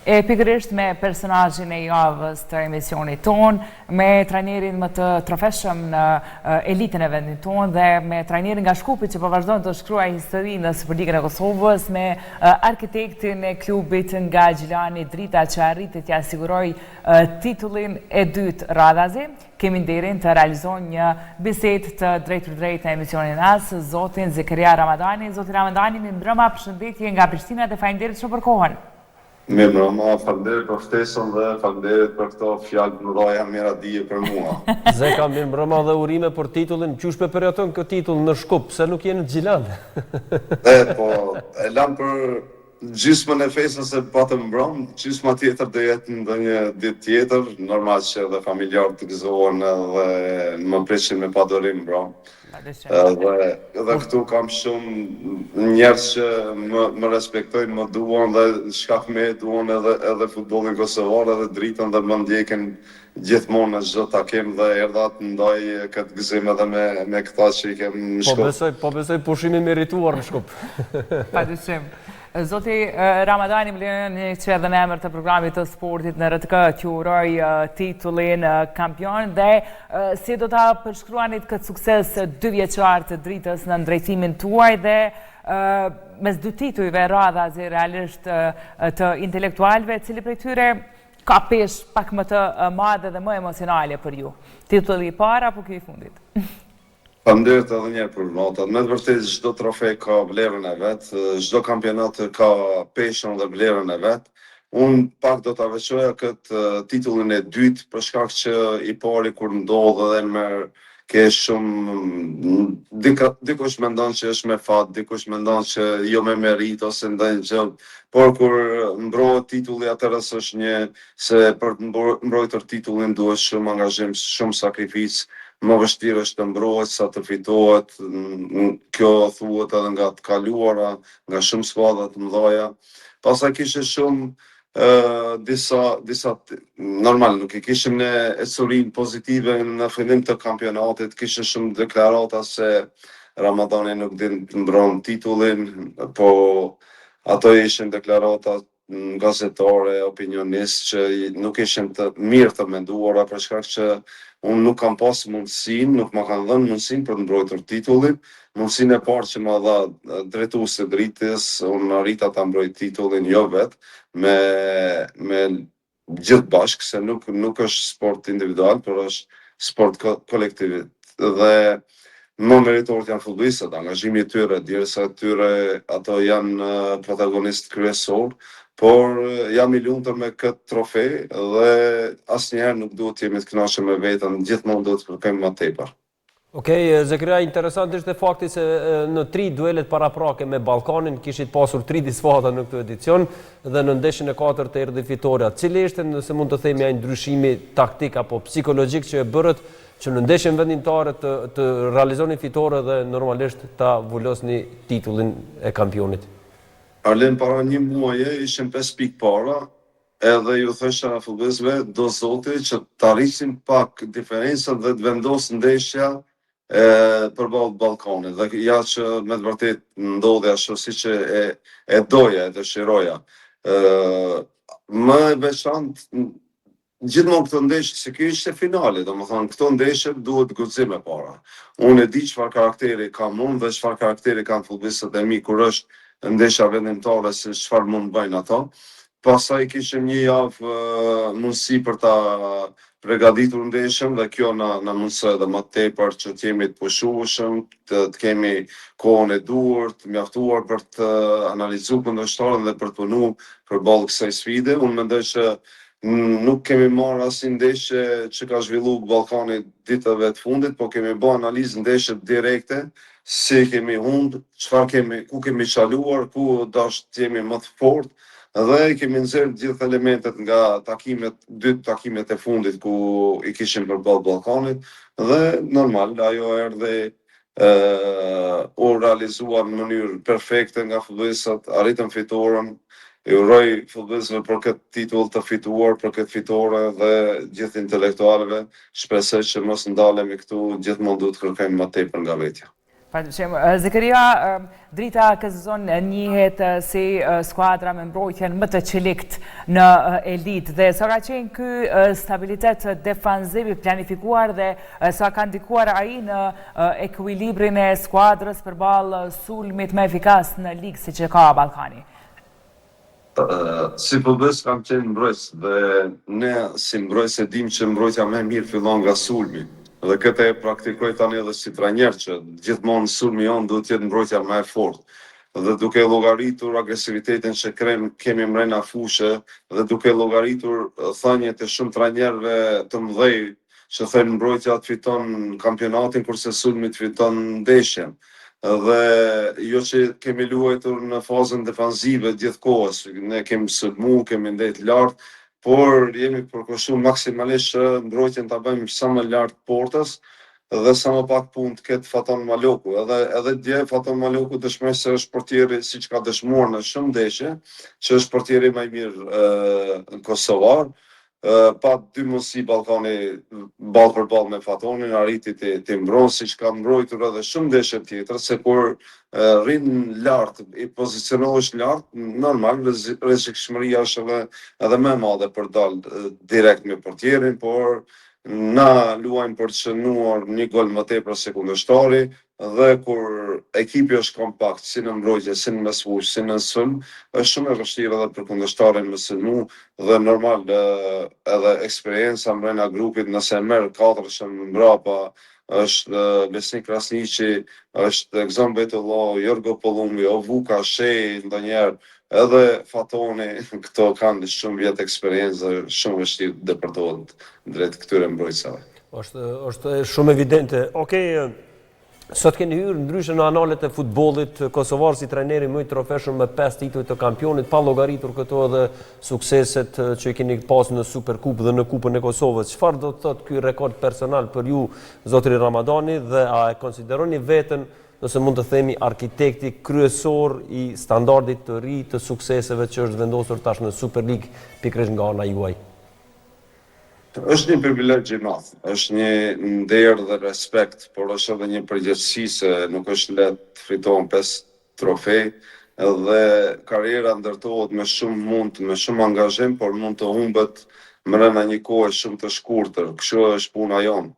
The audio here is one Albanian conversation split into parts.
Pikërisht me personazhin e javës të emisionit ton, me trajnerin më të trofeshëm në elitën e vendit ton dhe me trajnerin nga Shkupi që po vazhdon të shkruaj histori në Superligën e Kosovës, me arkitektin e klubit nga Gjilani Drita që arriti t'ia siguroj titullin e dytë radhazi. Kemi nderin të realizojmë një bisedë të drejt për drejt në emisionin as, zotin Zekaria Ramadani. Zotin Ramadani, mi mbrëma, përshëndetje nga Prishtina dhe faleminderit shumë për kohën. Mi mbrëma, faleminderit për ftesën dhe faleminderit për këto fjalë të mëdha mira dije për mua. Zeka, mi mbrëma dhe urime për titullin. Qysh pe përjeton këtë titull në Shkup, pse nuk je në Gjilan? Po, e lam për gjysmën e fesën se patëm mbrëm, gjysma tjetër do jetë në një ditë tjetër, normal që edhe familjarët të gëzohen edhe më prishin me padorim mbrëm. Dhe këtu kam shumë njerëz që më respektojnë, më duan dhe shkak me duan edhe futbollin kosovar edhe Dritën dhe më ndjekin gjithmonë në çdo takim dhe erdha të ndaj këtë gëzim edhe me këta që i kem në Shkup. Po besoj pushimi merituar në Shkup. Padyshim. Zoti Ramadani më lejoni që edhe në emër të programit të sportit në RTK t'ju uroj titullin kampion dhe si do ta përshkruanit këtë sukses 2 vjeçar të Dritës në ndrejtimin tuaj dhe mes 2 titujve radhazi realisht të intelektualëve, cili prej tyre ka peshë pak më të madhe dhe më emocionale për ju? Titulli i parë apo ky i fundit? Faleminderit edhe një herë për notat. Me të vërtetë çdo trofej ka vlerën e vet, çdo kampionat ka peshën dhe vlerën e vet. Unë pak do ta veçoja këtë titullin e dytë për shkak që i pari kur ndodh edhe më ke shumë dikush mendon që është me fat, dikush mendon që jo me merit ose ndonjë gjë, por kur mbrohet titulli atëherë është se për të mbrojtur titullin duhet shumë angazhim, shumë sakrificë. Më vështirë është të mbrohet sa të fitohet, kjo thuhet edhe nga të kaluara, nga shumë sfida të mëdha. Pastaj kishte shumë disa normal nuk i kishim ne historinë pozitive në fillim të kampionatit, kishte shumë deklarata se Ramadani nuk din të mbron titullin, po ato ishin deklarata gazetare, opinionistë që nuk ishin të mirë të menduara për shkak që unë nuk kam pas mundësinë, nuk ma kanë dhënë mundësinë për të mbrojtur titullin. Mundësinë e parë që ma dha drejtuesi Dritës, unë arrita ta mbroj titullin jo vetë, me gjithë bashkë, se nuk është sport individual, por është sport kolektivit. Dhe më meritorët janë futbollistët, angazhimi i tyre, derisa tyre ato janë protagonistë kryesor, por jam i lumtur me këtë trofej dhe asnjëherë nuk duhet të jemi të kënaqur me veten, gjithmonë duhet të kërkojmë më tepër. Okej, Zekaria, interesant ishte fakti se në 3 duelet paraprake me Ballkanin kishit pasur 3 disfata në këtë edicion dhe në ndeshjen e 4 erdhi fitoria. Cili ishte, nëse mund të themi, ai ndryshimi taktik apo psikologjik që e bërët që në ndeshjen vendimtare të realizoni fitore dhe normalisht ta vulosni titullin e kampionit? Arlen, para 1 muaje ishin 5 pikë para, edhe ju thësha futbollistëve do zoti që të arrisin pak diferencën dhe të vendosë ndeshja përballë Ballkanit. Dhe ja që me të vërtetë ndodhi ashtu siç e doja, e dëshiroja. Më e veçantë gjithmonë këto ndeshje se kjo ishte finale, domethënë këto ndeshje duhet guxim e para. Unë e di çfarë karakteri kam unë dhe çfarë karakteri kanë futbollistët e mi kur është ndeshja vendimtare se çfarë mund bëjnë ato. Pastaj kishim një javë mundësi për ta përgatitur ndeshjen dhe kjo na mundsoi edhe më tepër që të jemi të pushueshëm, të kemi kohën e duhur, të mjaftuar për të analizuar kundërshtarin dhe për të punuar përballë kësaj sfide. Unë mendoj që nuk kemi marrë asnjë ndeshje që ka zhvilluar Ballkani ditëve të fundit, po kemi bërë analizë ndeshje direkte, si kemi humbur, ku kemi çaluar, ku të jemi më të fortë dhe kemi nxjerrë gjithë elementet nga 2 takimet e fundit ku i kishim përballë Ballkanit dhe normal ajo erdhi u realizuar në mënyrë perfekte nga futbollistët, arritën fitoren. I uroj futbollistëve për këtë titull të fituar, për këtë fitore dhe gjithë intelektualëve, shpresoj që mos ndalemi këtu, gjithmonë duhet kërkojmë më tepër nga vetja. Zakaria, Drita këtë sezon njihet si skuadra me mbrojtjen më të qelikt në elit dhe sa ka qenë ky stabilitet defanziv i planifikuar dhe sa ka ndikuar ai në ekuilibrin e skuadrës përballë sulmit më efikas në ligë siç e ka Ballkani. Si futbollist kam qenë mbrojtës dhe ne si mbrojtës e dim që mbrojtja më e mirë fillon nga sulmi. Dhe këtë e praktikoj tani edhe si trajner që gjithmonë sulmi jonë duhet të jetë mbrojtja më e fortë. Dhe duke llogaritur agresivitetin që kemi mrena fushë dhe duke llogaritur thëniet e shumë trajnerëve të mëdhej që thënë mbrojtja të fiton kampionatin kurse sulmi të fiton ndeshjen. Dhe jo që kemi luajtur në fazën defanzive gjithkohës, ne kemi sulmu, kemi ndetë lartë, por jemi përkohësuar maksimalisht që mbrojtjen ta bëjmë sa më lart portës dhe sa më pak punë të ketë Faton Maloku. Edhe dje Faton Maloku dëshmoj se është portieri siç ka dëshmuar në shumë ndeshje, që është portieri më i mirë kosovar. Pa dy mundësi Ballkani ball për ball me Fatonin, arriti të mbron siç ka mbrojtur edhe shumë ndeshje tjetër, se kur rrin lart, i pozicionohesh lart, normal rrezikshmëria është edhe më e madhe për dalë direkt me portierin, por na luajmë për të shënuar një gol më tepër se kundërshtari dhe kur ekipi është kompakt, si në mbrojtje, si në mesfush, si në sulm, është shumë e vështirë edhe për kundërshtarin me sulmu dhe normal edhe eksperienca mbrenda grupit nëse merr 4 mbrapa është Besnik Krasniqi, është Egzon Bejtullah, Jorgo Pollumbi, Vuka Shej, ndonjëherë edhe Fatoni, këto kanë shumë vjet eksperiencë dhe shumë vështirë depërtohet drejt këtyre mbrojtësave. Është shumë evidente. Okej, sot keni hyrë ndryshe në analet e futbollit kosovar si trajneri më i trofeshëm me 5 titull të kampionit, pa llogaritur këto edhe sukseset që keni pas në Superkupë dhe në Kupën e Kosovës. Çfarë do të thotë ky rekord personal për ju, zotri Ramadani, dhe a e konsideroni veten, nëse mund të themi, arkitekti kryesor i standardit të ri të sukseseve që është vendosur tash në Superligë pikërisht nga ana juaj? Është një privilegj i madh, është një nder dhe respekt, por është edhe një përgjegjësi se nuk është lehtë të fiton 5 trofej dhe karriera ndërtohet me shumë mund, me shumë angazhim, por mund të humbet brenda një kohe shumë të shkurtër. Kështu është puna jonë.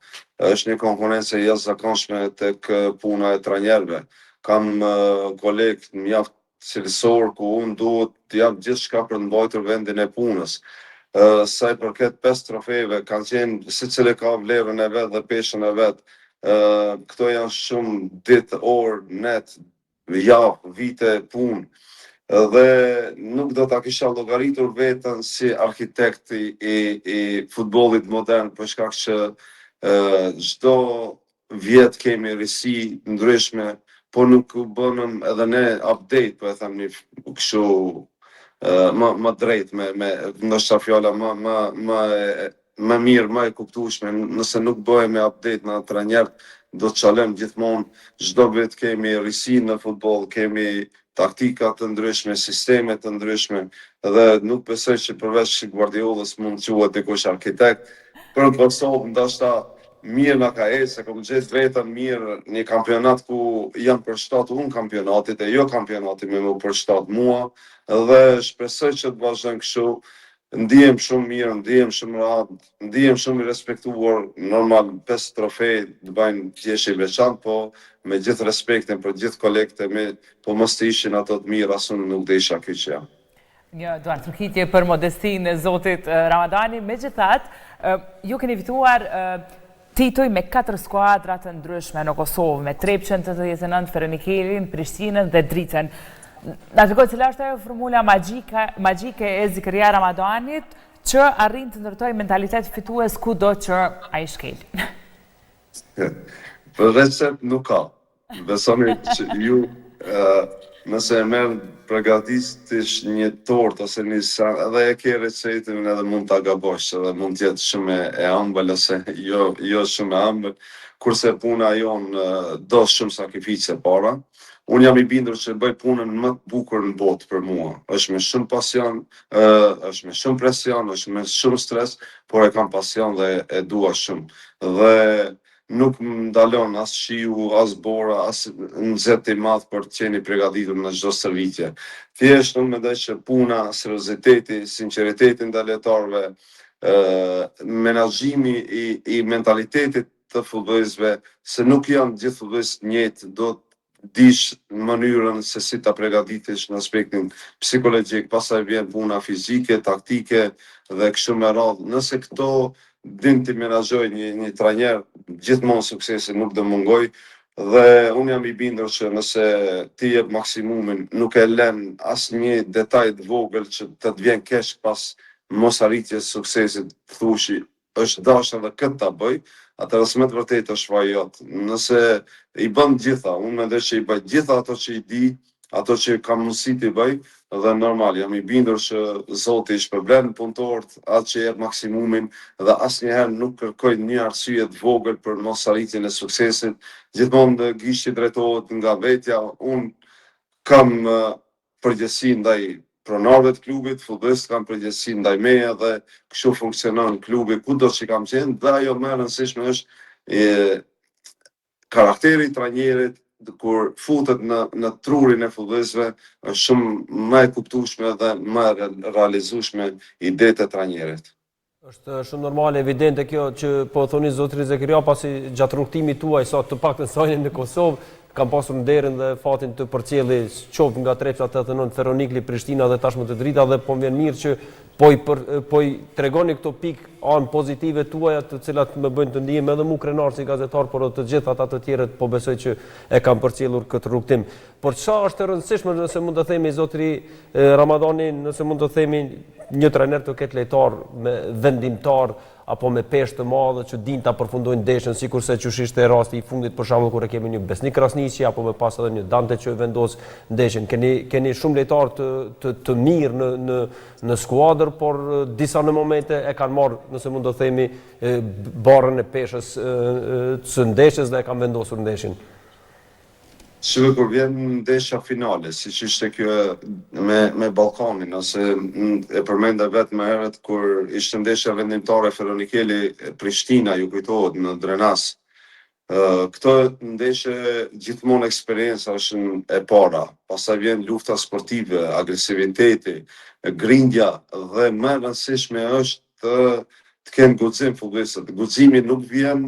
Është një konkurencë e jashtëzakonshme tek puna e trajnerëve. Kam kolegë mjaft cilësor ku unë duhet të jap gjithçka për të mbajtur vendin e punës. Sa i përket 5 trofejve, kanë qenë secili ka vlerën e vet dhe peshën e vet. Këto janë shumë ditë, orë, net, javë, vite punë. Dhe nuk do ta kisha llogaritur veten si arkitekt i futbollit modern, për shkak që çdo vjet kemi risi ndryshme, po nuk u bënëm edhe ne update, po e them kështu më drejt me ndoshta fjala më mirë, më e kuptueshme, nëse nuk bëhemi update në trajner, do të çalojmë gjithmonë, çdo vit kemi risi në futboll, kemi taktika të ndryshme, sisteme të ndryshme dhe nuk besoj që përveç Guardiolës mund të quhet dikush arkitekt. Për Kosovë ndoshta mirë na ka ecë, se kam gjetë vetën mirë një kampionat ku jam përshtat unë kampionatit e jo kampionati me më përshtat mua dhe shpresoj që të vazhdojmë kështu. Ndihem shumë mirë, ndihem shumë rahat, ndihem shumë i respektuar. Normal 5 trofej të bëjnë pjesë i veçantë, po me gjithë respektin për gjithë kolegët e mi, po mos të ishin ato të mirë, asun nuk do isha ky që jam. Një duar trokitje për modestinë e zotit Ramadani. Megjithatë, ju keni fituar tituj me 4 skuadra të ndryshme në Kosovë, me Trepçën, 89, Ferenikelin, Prishtinën dhe Dritën. Na tregoj cila është ajo formula magjike e Zakaria Ramadanit që arrin të ndërtoj mentalitet fitues kudo që ai shkel. Recept nuk ka. Besoni që ju nëse e merr përgatish një tort ose një edhe e ke receptin edhe mund ta gabosh, edhe mund të jetë shumë e ëmbël ose jo shumë e ëmbël, kurse puna jonë do shumë sakrificë para. Unë jam i bindur që bëj punën më të bukur në botë për mua. Është me shumë pasion, është me shumë presion, është me shumë stres, por e kam pasion dhe e dua shumë. Dhe nuk më ndalon as shiu, as bora, as nxehtë i madh për të qenë i përgatitur në çdo stërvitje. Thjesht unë mendoj që puna, serioziteti, sinqeriteti ndaj lojtarëve, menaxhimi i mentalitetit të futbollistëve, se nuk janë gjithë futbollistët njëjtë, do të dish mënyrën se si ta përgatitesh në aspektin psikologjik, pastaj vjen puna fizike, taktike dhe kështu me radhë. Nëse këto din t'i menaxhoj një trajner, gjithmonë suksesi nuk do mungoj. Dhe unë jam i bindur që nëse ti jep maksimumin, nuk e lën asnjë detaj të vogël që të vjen keq pas mos arritjes suksesit, thushi është dashur edhe këtë ta bëj, atëherë s'me të vërtetë është vaj jot. Nëse i bën gjitha, unë mendoj që i bëj gjitha ato që i di, ato që kam mundësi t'i bëj, dhe normal, jam i bindur që Zoti i shpërblen punëtorët, atë që jep maksimumin dhe asnjëherë nuk kërkoj një arsye të vogël për mos arritjen e suksesit. Gjithmonë gishti drejtohet nga vetja. Unë kam përgjegjësi ndaj pronarëve të klubit, futbollistët kanë përgjegjësi ndaj meje dhe kështu funksionon klubi kudo që kam qenë, dhe ajo më e rëndësishme është karakteri i trajnerit kur futet në trurin e futbollistëve, është shumë më e kuptueshme dhe më e realizueshme idetë e trajnerit. Është shumë normale, evidente kjo që po thoni zotri Zakaria, pasi gjatë rrugtimit tuaj sa të paktën sajnë në Kosovë, kam pasur nderin dhe fatin të përcjelli qoftë nga Trepça 89, Feronikli, Prishtina dhe tashmë të Drita, dhe po më vjen mirë që po i tregoni këto pikë anë pozitive tuaja, të cilat më bëjnë të ndihem edhe mu krenar si gazetar, por të gjithë ata të tjerët po besoj që e kam përcjellur këtë rrugtim. Por çfarë është e rëndësishme, nëse mund të themi zotri Ramadani, nëse mund të themi një trajner të ketë lojtar me vendimtar apo me peshë të madhe që din ta përfundojnë ndeshjen, sikurse që ishte rasti i fundit për shembull kur e kemi një Besnik Krasniqi apo më pas edhe një Dante që vendos ndeshjen. Keni shumë lojtarë të mirë në skuadër, por disa në momente e kanë marrë, nëse mund të themi, barrën e peshës së ndeshjes dhe e kanë vendosur ndeshjen. Shikoj, kur vjen ndeshja finale, siç ishte kjo me Ballkanin, ose e përmenda vetë më herët kur ishte ndeshja vendimtare Feronikeli Prishtina, ju kujtohet, në Drenas. Këto ndeshje gjithmonë eksperjenca është e para, pastaj vjen lufta sportive, agresiviteti, grindja, dhe më e rëndësishme është të kenë guxim futbollistët. Guximi nuk vjen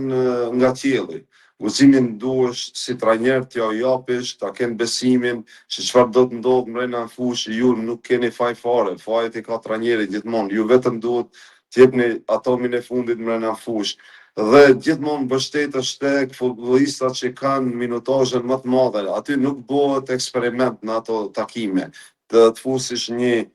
nga qielli. Guximin duhesh si trajner t'ja japish, ta kenë besimin se çfarë do të ndodhë mbrenda në fushë, ju nuk keni faj fare, fajet i ka trajneri gjithmonë, ju vetëm duhet t'jepni atomin e fundit mbrenda në fushë. Dhe gjithmonë mbështetesh tek futbollistat që kanë minutazhen më të madhe. Aty nuk bëhet eksperiment në ato takime. Të fusish një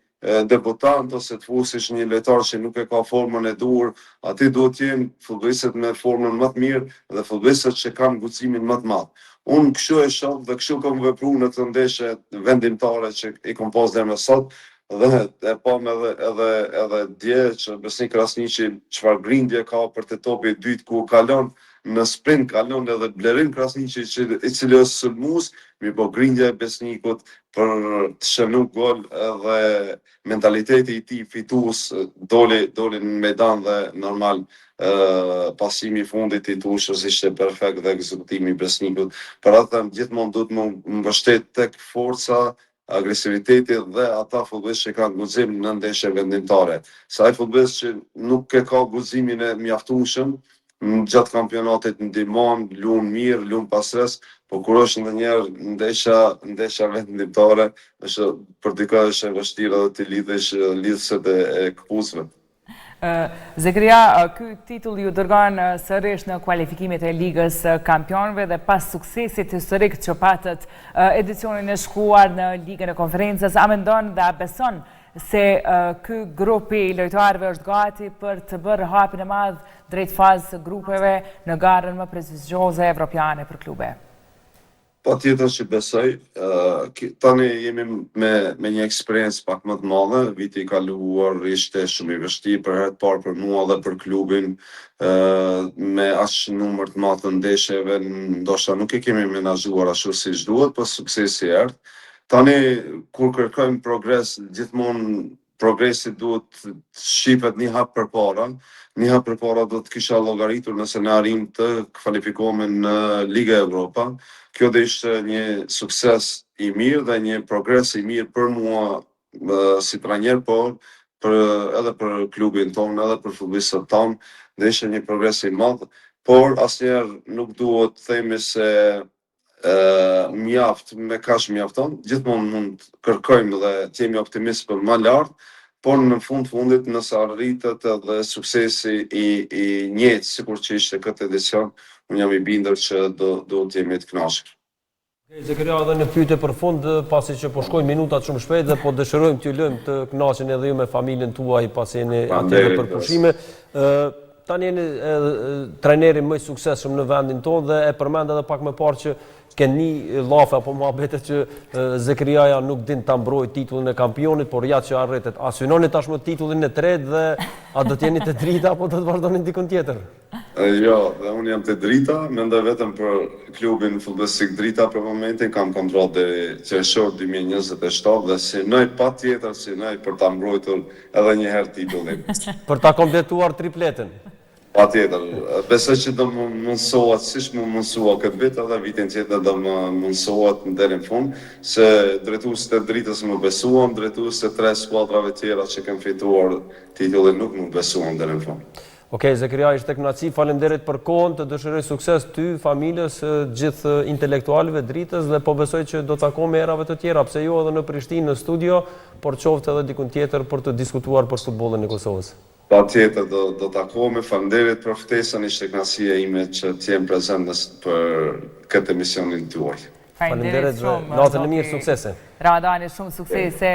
debutant ose të fusish një lojtar që nuk e ka formën e duhur, aty duhet të jenë futbollistët me formën më të mirë dhe futbollistët që kanë guximin më të madh. Unë kështu e shoh dhe kështu kam vepruar në këtë ndeshje vendimtare që i kam pas deri më sot, dhe e pam edhe dje që Besnik Krasniqi çfarë grindje ka për te topi i dytë, ku kalon në sprint, kalon edhe Blerin Krasniqi i cili është sulmues, po grindja e Besnikut për të shënuar gol edhe mentaliteti i tij fitues doli në meydan dhe normal pasimi i fundit i tushës ishte perfekt dhe ekzekutimi i Besnikut. Për atë gjithmonë duhet më mbështet tek forca, agresiviteti dhe ata futbollistë që kanë guxim në ndeshje vendimtare. Sa ai futbollist që nuk e ka guximin e mjaftueshëm, gjatë kampionatit ndihmon, luan mirë, luan pas stres, po kur është ndonjëherë ndeshja vendimtare, është për dikë është e vështirë edhe të lidhesh lidhset e këpucëve. Zakaria, ky titull ju dërgon sërish në kualifikimet e Ligës Kampionëve dhe pas suksesit historik që patët edicionin e shkuar në Ligën e Konferencës, a mendon dhe a beson se ky grupi i lojtarëve është gati për të bërë hapin e madh drejt fazës së grupeve në garën më prestigjioze evropiane për klube? Patjetër që besoj. Tani jemi me një eksperiencë pak më të madhe. Viti i kaluar ishte shumë i vështirë për herë të parë për mua dhe për klubin, me aq numër të madh të ndeshjeve, ndoshta nuk e kemi menaxhuar ashtu siç duhet, por suksesi erdhi. Tani kur kërkojmë progres, gjithmonë progresi duhet të shifet një hap përpara. Një hap përpara do të kisha llogaritur nëse ne arrim të kvalifikohemi në Liga Evropa. Kjo do ishte një sukses i mirë dhe një progres i mirë për mua si trajner, por edhe për klubin tonë, edhe për futbollistët tonë, dhe ishte një progres i madh, por asnjëherë nuk duhet të themi se mjaft, me kaq mjafton. Gjithmonë mund të kërkojmë dhe të jemi optimist për më lart, por në fundit nëse arritet edhe suksesi i njëjtë sikur që ishte këtë edicion, unë jam i bindur që do të jemi të kënaqur. Zakaria, edhe në pyetje për fund, pasi që po shkojnë minutat shumë shpejt dhe po dëshirojmë t'ju lëmë të kënaqen edhe ju me familjen tuaj pasi jeni atje për pushime. Tani jeni trajneri më i suksesshëm në vendin tonë dhe e përmend edhe pak më parë që keni një llafe apo muhabete që Zakariaja nuk din ta mbrojë titullin e kampionit, por ja që arritet. A synoni tashmë titullin e tretë dhe a do të jeni të drita apo do të vazhdoni dikun tjetër? Jo, dhe unë jam të drita, mendoj vetëm për klubin futbollistik drita për momentin, kam kontratë deri qershor 2027 dhe synoj patjetër për ta mbrojtur edhe një herë titullin. Për ta kompletuar tripletën. Patjetër, besoj që do më mundsohet, siç më mundsua këtë vit, edhe vitin tjetër do më mundsohet deri në fund, se drejtuesit e dritës më besuan, drejtuesit e 3 skuadrave tjera që kanë fituar titullin nuk më besuan deri në fund. Okej, Zakaria, ishte kënaqësi, faleminderit për kohën, të dëshiroj sukses ty, familjes, gjithë intelektualëve dritës dhe po besoj që do të takohemi herave të tjera, pse jo edhe në Prishtinë në studio, por qoftë edhe dikun tjetër për të diskutuar për futbollin e Kosovës. Patjetër do takohemi, faleminderit për ftesën, ishte kënaqësia ime që të jem prezant për këtë emisionin tuaj. Faleminderit, natën e mirë, suksese. Ramadani, shumë suksese.